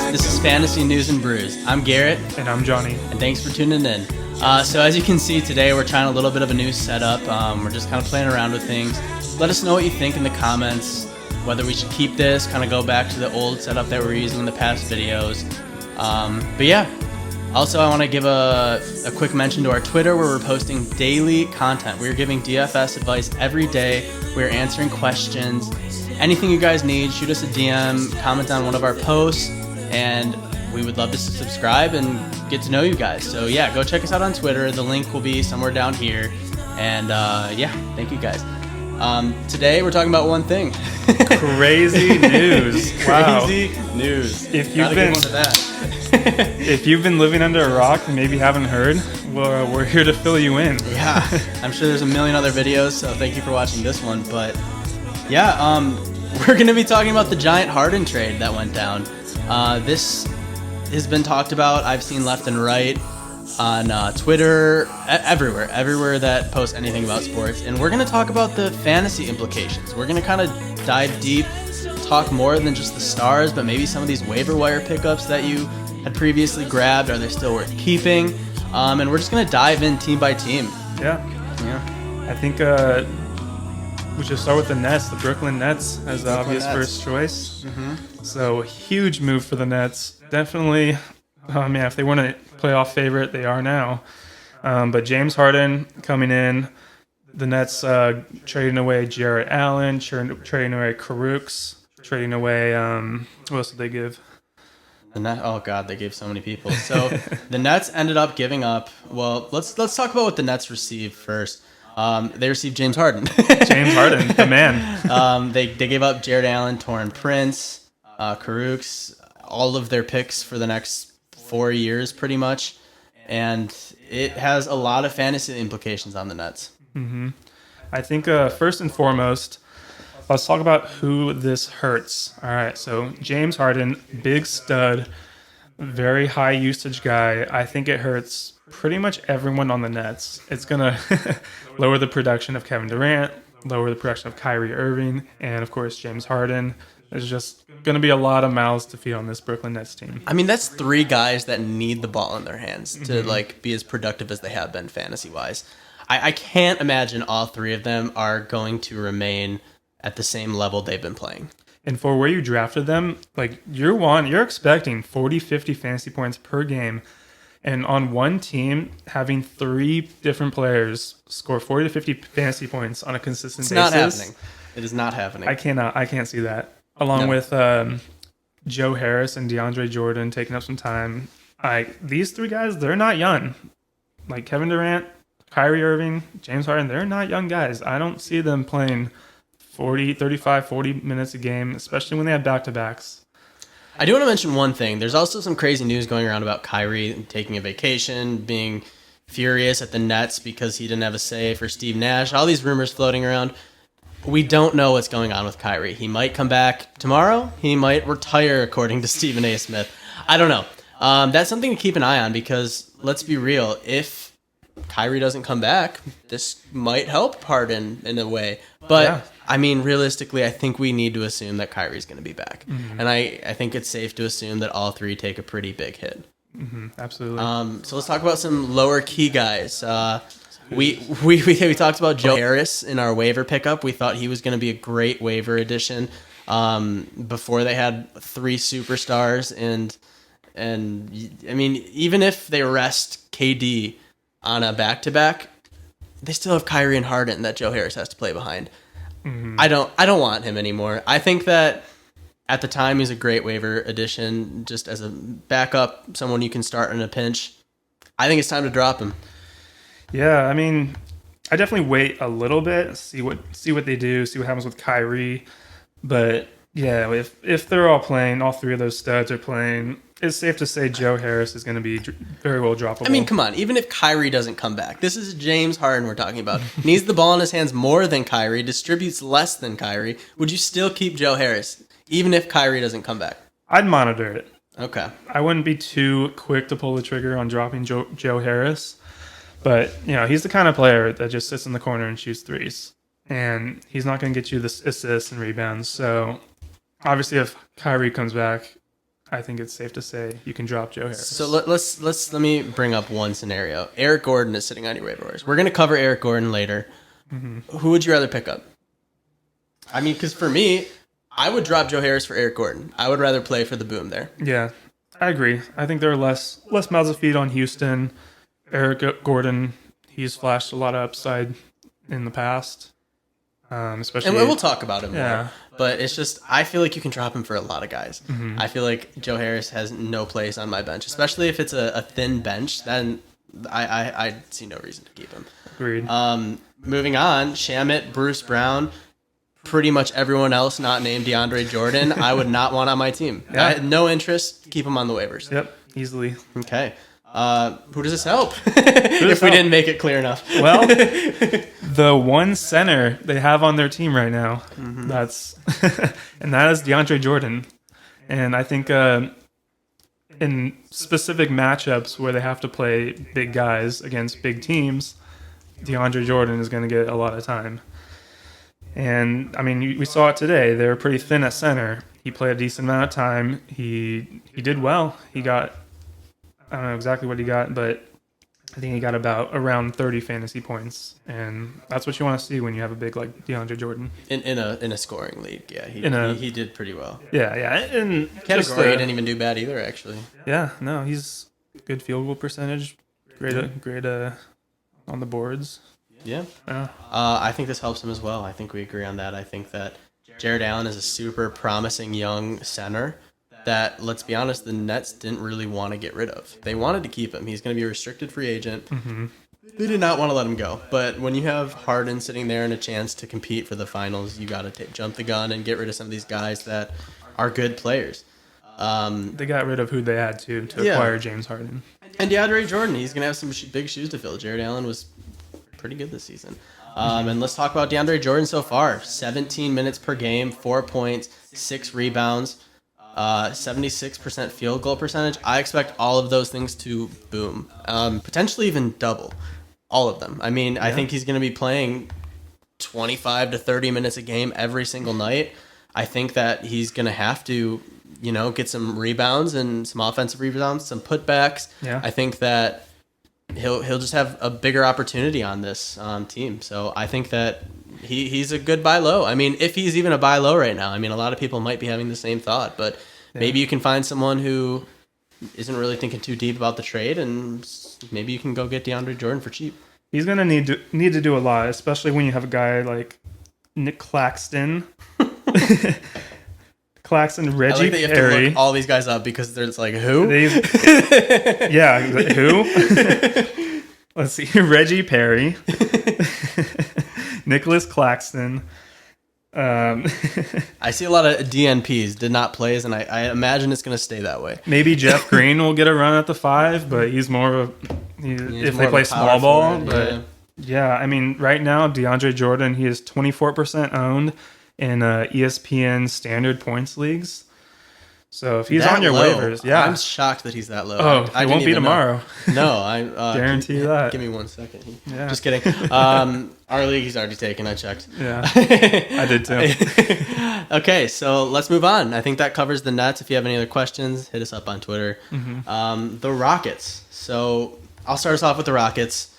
guys, this is Fantasy News and Brews. I'm Garrett. And I'm Johnny. And thanks for tuning in. So as you can see today, we're trying a little bit of a new setup. We're just kind of playing around with things. Let us know what you think in the comments, whether we should keep this, kind of go back to the old setup that we were using in the past videos. But yeah, also I want to give a quick mention to our Twitter where we're posting daily content. We're giving DFS advice every day. We're answering questions. Anything you guys need, shoot us a DM, comment on one of our posts, and we would love to subscribe and get to know you guys. So yeah, go check us out on Twitter. The link will be somewhere down here. And yeah, thank you guys. Today we're talking about one thing. Crazy news. Wow. Crazy news. If you've been living under a rock and maybe haven't heard, well, we're here to fill you in. Yeah, I'm sure there's a million other videos, so thank you for watching this one. But yeah, we're going to be talking about the giant Harden trade that went down. This has been talked about. I've seen left and right on Twitter, everywhere that posts anything about sports. And we're going to talk about the fantasy implications. We're going to kind of dive deep, talk more than just the stars, but maybe some of these waiver wire pickups that you had previously grabbed. Are they still worth keeping? And we're just going to dive in team by team. Yeah. I think we should start with the Nets, the Brooklyn Nets, as the obvious first choice. Mm-hmm. So, huge move for the Nets. Definitely, if they weren't a playoff favorite, they are now. But James Harden coming in, the Nets trading away Jarrett Allen, trading away Karooks, trading away, what else did they give? Oh God, they gave so many people. So the Nets ended up giving up. Well, let's talk about what the Nets received first. They received James Harden. James Harden, the man. They gave up Jarrett Allen, Torrin Prince, Karooks, all of their picks for the next 4 years, pretty much, and it has a lot of fantasy implications on the Nets. Mm-hmm. I think first and foremost, let's talk about who this hurts. All right, so James Harden, big stud, very high usage guy. I think it hurts pretty much everyone on the Nets. It's going to lower the production of Kevin Durant, lower the production of Kyrie Irving, and of course James Harden. There's just going to be a lot of mouths to feed on this Brooklyn Nets team. I mean, that's three guys that need the ball in their hands to be as productive as they have been fantasy-wise. I can't imagine all three of them are going to remain at the same level they've been playing. And for where you drafted them, you're expecting 40, 50 fantasy points per game. And on one team, having three different players score 40 to 50 fantasy points on a consistent basis. It's not happening. It is not happening. I can't see that. Along with Joe Harris and DeAndre Jordan taking up some time. These three guys, they're not young. Like Kevin Durant, Kyrie Irving, James Harden, they're not young guys. I don't see them playing 35, 40 minutes a game, especially when they have back-to-backs. I do want to mention one thing. There's also some crazy news going around about Kyrie taking a vacation, being furious at the Nets because he didn't have a say for Steve Nash. All these rumors floating around. We don't know what's going on with Kyrie. He might come back tomorrow. He might retire, according to Stephen A. Smith. I don't know. That's something to keep an eye on because, let's be real, if Kyrie doesn't come back, this might help Harden in a way. But, yeah. I mean, realistically, I think we need to assume that Kyrie's going to be back. Mm-hmm. And I think it's safe to assume that all three take a pretty big hit. Mm-hmm. Absolutely. So let's talk about some lower key guys. We talked about Joe Harris in our waiver pickup. We thought he was going to be a great waiver addition before they had three superstars. And I mean, even if they rest KD on a back-to-back, they still have Kyrie and Harden that Joe Harris has to play behind. Mm-hmm. I don't want him anymore. I think that at the time he's a great waiver addition, just as a backup, someone you can start in a pinch. I think it's time to drop him. Yeah, I mean, I definitely wait a little bit, see what they do, see what happens with Kyrie. But yeah, if they're all playing, all three of those studs are playing, it's safe to say Joe Harris is going to be very well droppable. I mean, come on, even if Kyrie doesn't come back, this is James Harden we're talking about. Needs the ball in his hands more than Kyrie, distributes less than Kyrie. Would you still keep Joe Harris, even if Kyrie doesn't come back? I'd monitor it. Okay. I wouldn't be too quick to pull the trigger on dropping Joe Harris. But, he's the kind of player that just sits in the corner and shoots threes. And he's not going to get you the assists and rebounds. So, obviously, if Kyrie comes back, I think it's safe to say you can drop Joe Harris. So let me bring up one scenario. Eric Gordon is sitting on your waiver wires. We're going to cover Eric Gordon later. Who would you rather pick up? I mean, because for me, I would drop Joe Harris for Eric Gordon. I would rather play for the boom there. Yeah, I agree. I think there are less mouths to feed on Houston. Eric Gordon, he's flashed a lot of upside in the past, especially. And we'll talk about him Yeah. more. But it's just, I feel like you can drop him for a lot of guys. I feel like Joe Harris has no place on my bench, especially if it's a thin bench. Then I see no reason to keep him. Agreed. Moving on, Shamet, Bruce Brown, pretty much everyone else not named DeAndre Jordan, I would not want on my team. Yeah. I had no interest. Keep him on the waivers. Yep, easily. Okay. Who does this help? If we didn't make it clear enough. Well, the one center they have on their team right now, that's and that is DeAndre Jordan. And I think in specific matchups where they have to play big guys against big teams, DeAndre Jordan is going to get a lot of time. And I mean, we saw it today. They were pretty thin at center. He played a decent amount of time. He did well. He got, I don't know exactly what he got, but I think he got around 30 fantasy points, and that's what you want to see when you have a big like DeAndre Jordan In a scoring league, yeah, he did pretty well. Yeah, and Category he didn't even do bad either, actually. Yeah, no, he's good field goal percentage, great on the boards. Yeah. I think this helps him as well. I think we agree on that. I think that Jared Allen is a super promising young center that, let's be honest, the Nets didn't really want to get rid of. They wanted to keep him. He's going to be a restricted free agent. They did not want to let him go. But when you have Harden sitting there and a chance to compete for the finals, you got to jump the gun and get rid of some of these guys that are good players. They got rid of who they had to acquire James Harden. And DeAndre Jordan, he's going to have some big shoes to fill. Jared Allen was pretty good this season. And let's talk about DeAndre Jordan so far. 17 minutes per game, 4 points, 6 rebounds, 76% field goal percentage. I expect all of those things to boom. Potentially even double. All of them. I mean, I think he's going to be playing 25 to 30 minutes a game every single night. I think that he's going to have to, get some rebounds and some offensive rebounds, some putbacks. Yeah. I think that he'll just have a bigger opportunity on this team. So I think that he's a good buy low. I mean, if he's even a buy low right now, I mean, a lot of people might be having the same thought, but maybe you can find someone who isn't really thinking too deep about the trade, and maybe you can go get DeAndre Jordan for cheap. He's gonna need to do a lot, especially when you have a guy like Nick Claxton. Claxton, Reggie I like that you have Perry. to look all these guys up because there's like, who? Yeah, who? Let's see. Reggie Perry. Nicholas Claxton. I see a lot of DNPs, did not plays, and I imagine it's going to stay that way. Maybe Jeff Green will get a run at the 5, but he's more of a... if they play small ball. But yeah, I mean, right now, DeAndre Jordan, he is 24% owned in ESPN standard points leagues. So if he's that on your low, waivers, yeah. I'm shocked that he's that low. Oh, he won't be tomorrow. No, I guarantee you that. Give me 1 second. Yeah. Just kidding. Our league he's already taken. I checked. Yeah, I did too. Okay, so let's move on. I think that covers the Nets. If you have any other questions, hit us up on Twitter. The Rockets. So I'll start us off with the Rockets.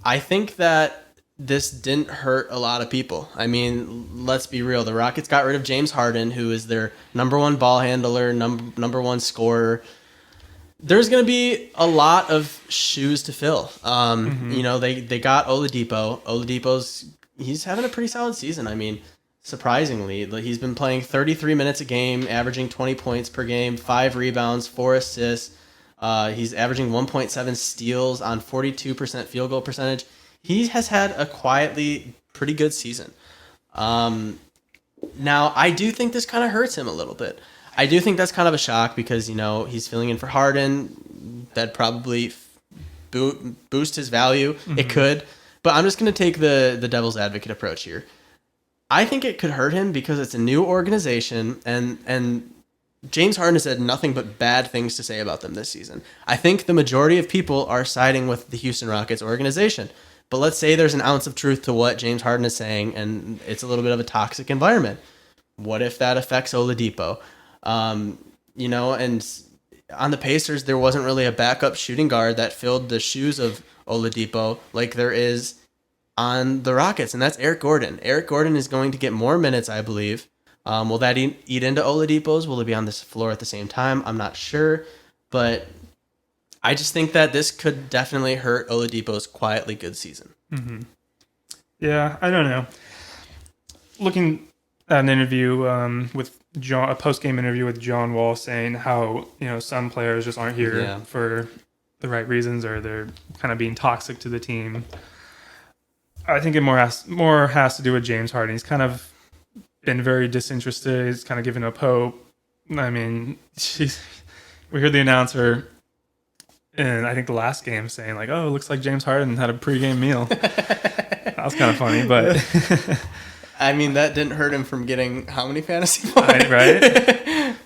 I think that this didn't hurt a lot of people. I mean, let's be real. The Rockets got rid of James Harden, who is their number one ball handler, number one scorer. There's going to be a lot of shoes to fill. They got Oladipo. He's having a pretty solid season. I mean, surprisingly, he's been playing 33 minutes a game, averaging 20 points per game, 5 rebounds, 4 assists. He's averaging 1.7 steals on 42% field goal percentage. He has had a quietly pretty good season. Now, I do think this kind of hurts him a little bit. I do think that's kind of a shock because, he's filling in for Harden. That probably boost his value. It could. But I'm just going to take the devil's advocate approach here. I think it could hurt him because it's a new organization and James Harden has had nothing but bad things to say about them this season. I think the majority of people are siding with the Houston Rockets organization. But let's say there's an ounce of truth to what James Harden is saying, and it's a little bit of a toxic environment. What if that affects Oladipo? And on the Pacers, there wasn't really a backup shooting guard that filled the shoes of Oladipo like there is on the Rockets, and that's Eric Gordon. Eric Gordon is going to get more minutes, I believe. Will that eat into Oladipo's? Will he be on this floor at the same time? I'm not sure, but I just think that this could definitely hurt Oladipo's quietly good season. Mm-hmm. Yeah, I don't know. Looking at an interview with John, a post-game interview with John Wall, saying how some players just aren't here for the right reasons, or they're kind of being toxic to the team. I think it more has to do with James Harden. He's kind of been very disinterested. He's kind of given up hope. I mean, we heard the announcer in, I think, the last game saying, like, oh, it looks like James Harden had a pregame meal. That was kind of funny, but... I mean, that didn't hurt him from getting how many fantasy points? Right?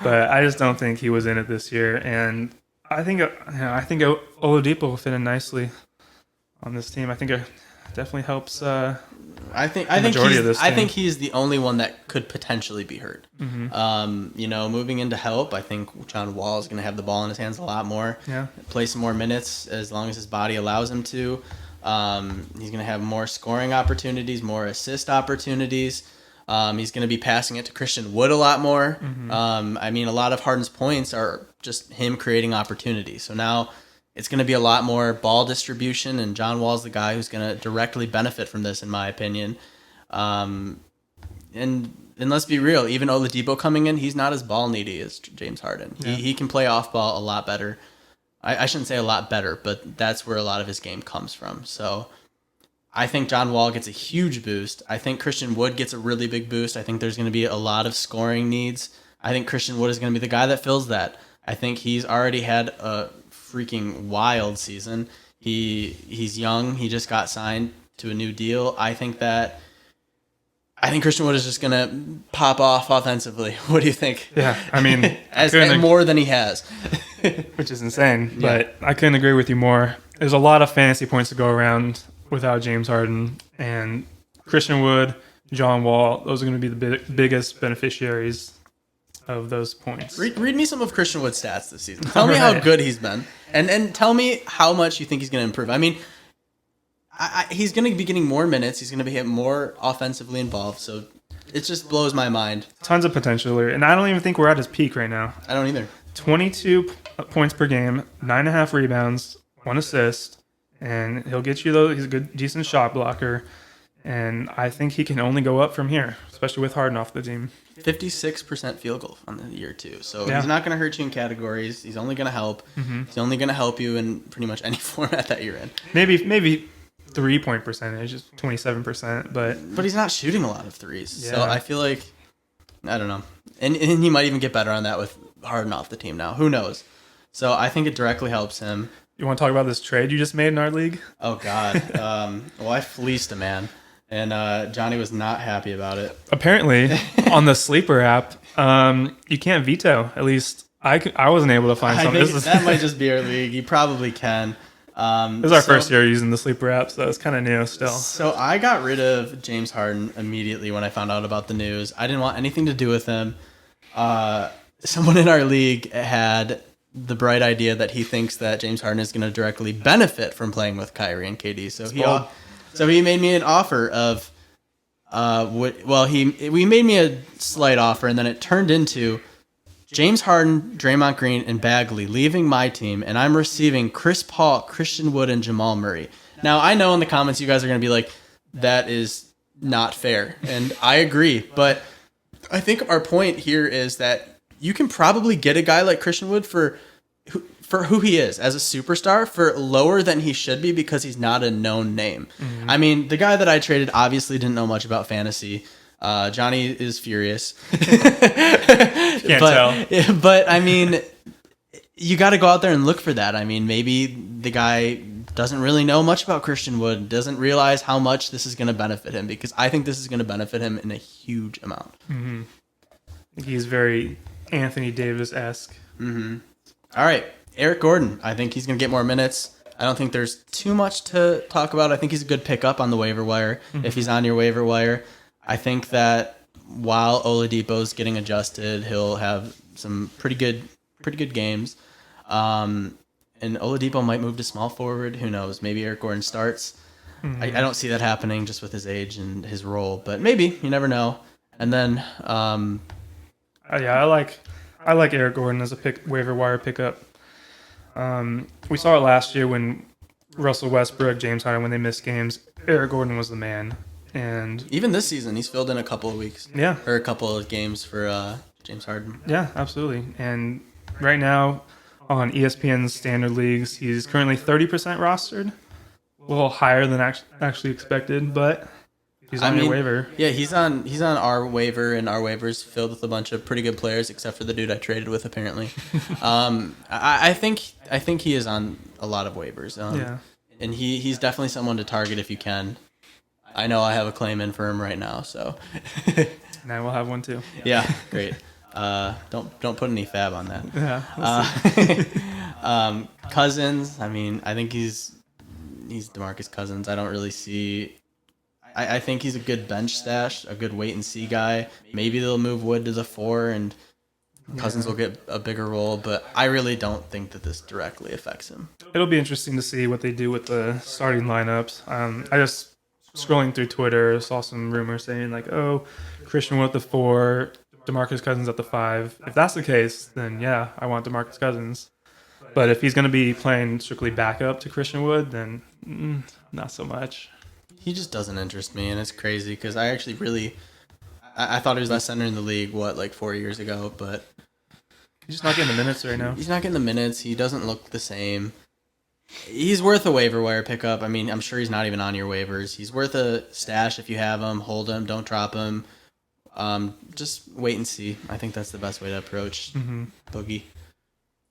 But I just don't think he was in it this year. And I think Oladipo will fit in nicely on this team. I think it definitely helps I think he's the only one that could potentially be hurt. Mm-hmm. Moving into help, I think John Wall is going to have the ball in his hands a lot more. Yeah. Play some more minutes as long as his body allows him to. He's going to have more scoring opportunities, more assist opportunities. He's going to be passing it to Christian Wood a lot more. Mm-hmm. A lot of Harden's points are just him creating opportunities. So now it's going to be a lot more ball distribution, and John Wall's the guy who's going to directly benefit from this, in my opinion. And let's be real, even Oladipo coming in, he's not as ball needy as James Harden. Yeah. He can play off ball a lot better. I shouldn't say a lot better, but that's where a lot of his game comes from. So I think John Wall gets a huge boost. I think Christian Wood gets a really big boost. I think there's going to be a lot of scoring needs. I think Christian Wood is going to be the guy that fills that. I think he's already had a freaking wild season. He's young. He just got signed to a new deal. I think Christian Wood is just going to pop off offensively. What do you think? Yeah, I mean... as more than he has. Which is insane, but I couldn't agree with you more. There's a lot of fantasy points to go around without James Harden, and Christian Wood, John Wall, those are going to be the biggest beneficiaries of those points. Read me some of Christian Wood's stats this season. Tell me how good he's been, and tell me how much you think he's going to improve. I mean, he's going to be getting more minutes. He's going to be more offensively involved, so it just blows my mind. Tons of potential here, and I don't even think we're at his peak right now. I don't either. 22 points per game, 9.5 rebounds, 1 assist, and he'll get you those. He's a good, decent shot blocker, and I think he can only go up from here, especially with Harden off the team. 56% field goal on the year too, so he's not going to hurt you in categories. He's only going to help. Mm-hmm. He's only going to help you in pretty much any format that you're in. Maybe 3-point percentage is 27%, but he's not shooting a lot of threes, so I feel like I don't know, and he might even get better on that with Harden off the team now. Who knows? So I think it directly helps him. You want to talk about this trade you just made in our league? Oh, God. Well, I fleeced a man, and Johnny was not happy about it. Apparently, on the Sleeper app, you can't veto. At least I wasn't able to find something. That might just be our league. You probably can. This is our first year using the Sleeper app, so it's kind of new still. So I got rid of James Harden immediately when I found out about the news. I didn't want anything to do with him. Someone in our league had the bright idea that he thinks that James Harden is going to directly benefit from playing with Kyrie and KD. So he made me an offer of, we made me a slight offer, and then it turned into James Harden, Draymond Green, and Bagley leaving my team, and I'm receiving Chris Paul, Christian Wood, and Jamal Murray. Now, I know in the comments you guys are going to be like, that is not fair, and I agree, but I think our point here is that you can probably get a guy like Christian Wood for who he is as a superstar for lower than he should be because he's not a known name. Mm-hmm. I mean, the guy that I traded obviously didn't know much about fantasy. Johnny is furious. Can't tell. But, I mean, you got to go out there and look for that. I mean, maybe the guy doesn't really know much about Christian Wood, doesn't realize how much this is going to benefit him, because I think this is going to benefit him in a huge amount. Mm-hmm. He's very Anthony Davis-esque. Mm-hmm. All right, Eric Gordon. I think he's going to get more minutes. I don't think there's too much to talk about. I think he's a good pickup on the waiver wire, if he's on your waiver wire. I think that while Oladipo's getting adjusted, he'll have some pretty good pretty good games. And Oladipo might move to small forward. Who knows? Maybe Eric Gordon starts. I don't see that happening just with his age and his role, but maybe. You never know. And then, yeah, I like Eric Gordon as a waiver wire pickup. We saw it last year when Russell Westbrook, James Harden, when they missed games. Eric Gordon was the man, and even this season, he's filled in a couple of weeks. Yeah, or a couple of games for James Harden. Yeah, absolutely. And right now on ESPN's standard leagues, he's currently 30% rostered, a little higher than actually expected, but he's on your waiver. Yeah, he's on our waiver, and our waiver's filled with a bunch of pretty good players, except for the dude I traded with, apparently. I think he is on a lot of waivers. Yeah, and he's definitely someone to target if you can. I know I have a claim in for him right now, so. And I will have one too. Yeah, great. Don't put any fab on that. Yeah. Cousins. I mean, I think he's DeMarcus Cousins. I don't really see. I think he's a good bench stash, a good wait and see guy. Maybe they'll move Wood to the 4 and Cousins will get a bigger role, but I really don't think that this directly affects him. It'll be interesting to see what they do with the starting lineups. I just scrolling through Twitter saw some rumors saying like, oh, Christian Wood at the 4, DeMarcus Cousins at the 5. If that's the case, then yeah, I want DeMarcus Cousins. But if he's going to be playing strictly backup to Christian Wood, then not so much. He just doesn't interest me, and it's crazy because I actually really, I thought he was last center in the league, 4 years ago, but he's just not getting the minutes right now. He's not getting the minutes. He doesn't look the same. He's worth a waiver wire pickup. I mean, I'm sure he's not even on your waivers. He's worth a stash if you have him. Hold him. Don't drop him. Just wait and see. I think that's the best way to approach Boogie.